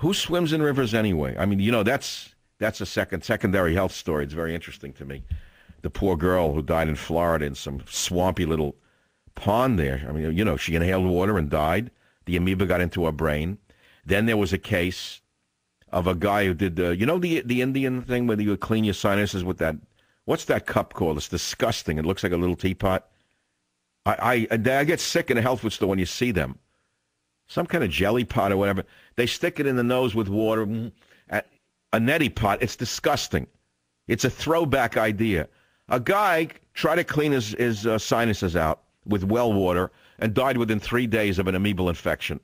Who swims in rivers anyway? I mean, that's a secondary health story. It's very interesting to me. The poor girl who died in Florida in some swampy little pond there. I mean, she inhaled water and died. The amoeba got into her brain. Then there was a case of a guy who did the Indian thing where you would clean your sinuses with that. What's that cup called? It's disgusting. It looks like a little teapot. I get sick in a health food store when you see them. Some kind of jelly pot or whatever. They stick it in the nose with water. A neti pot. It's disgusting. It's a throwback idea. A guy tried to clean his sinuses out with well water and died within 3 days of an amoebal infection.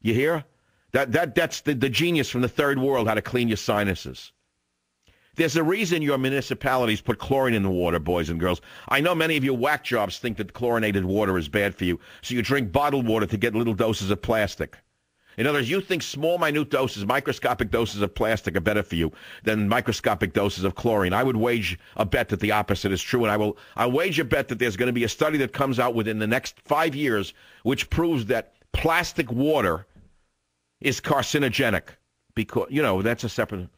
You hear? That's the genius from the third world, how to clean your sinuses. There's a reason your municipalities put chlorine in the water, boys and girls. I know many of you whack jobs think that chlorinated water is bad for you, so you drink bottled water to get little doses of plastic. In other words, you think small, minute doses, microscopic doses of plastic are better for you than microscopic doses of chlorine. I would wage a bet that the opposite is true, and I'll wage a bet that there's going to be a study that comes out within the next 5 years which proves that plastic water is carcinogenic because, that's a separate...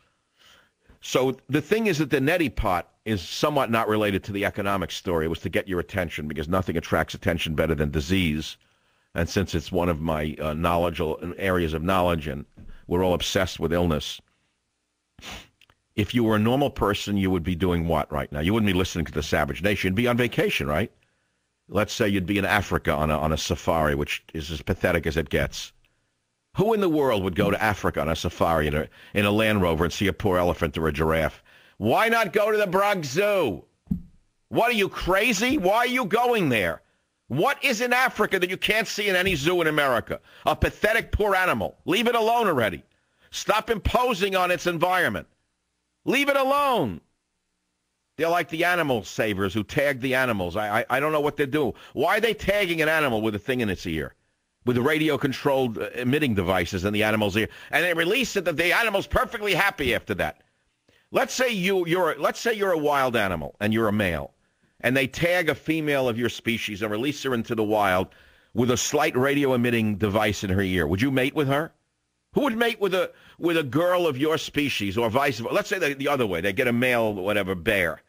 So the thing is that the neti pot is somewhat not related to the economic story. It was to get your attention because nothing attracts attention better than disease. And since it's one of my areas of knowledge and we're all obsessed with illness, if you were a normal person, you would be doing what right now? You wouldn't be listening to the Savage Nation. You'd be on vacation, right? Let's say you'd be in Africa on a safari, which is as pathetic as it gets. Who in the world would go to Africa on a safari in a Land Rover and see a poor elephant or a giraffe? Why not go to the Bronx Zoo? What, are you crazy? Why are you going there? What is in Africa that you can't see in any zoo in America? A pathetic poor animal. Leave it alone already. Stop imposing on its environment. Leave it alone. They're like the animal savers who tag the animals. I don't know what they're doing. Why are they tagging an animal with a thing in its ear? With radio-controlled emitting devices in the animal's ear, and they release it that the animal's perfectly happy after that. Let's say you're a wild animal and you're a male, and they tag a female of your species and release her into the wild with a slight radio-emitting device in her ear. Would you mate with her? Who would mate with a girl of your species or vice versa? Let's say the other way. They get a male, whatever, bear,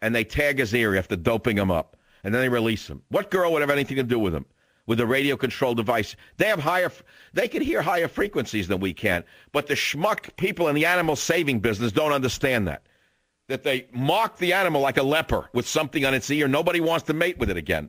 and they tag his ear after doping him up, and then they release him. What girl would have anything to do with him? With a radio-controlled device. They can hear higher frequencies than we can, but the schmuck people in the animal saving business don't understand that they mark the animal like a leper with something on its ear. Nobody wants to mate with it again.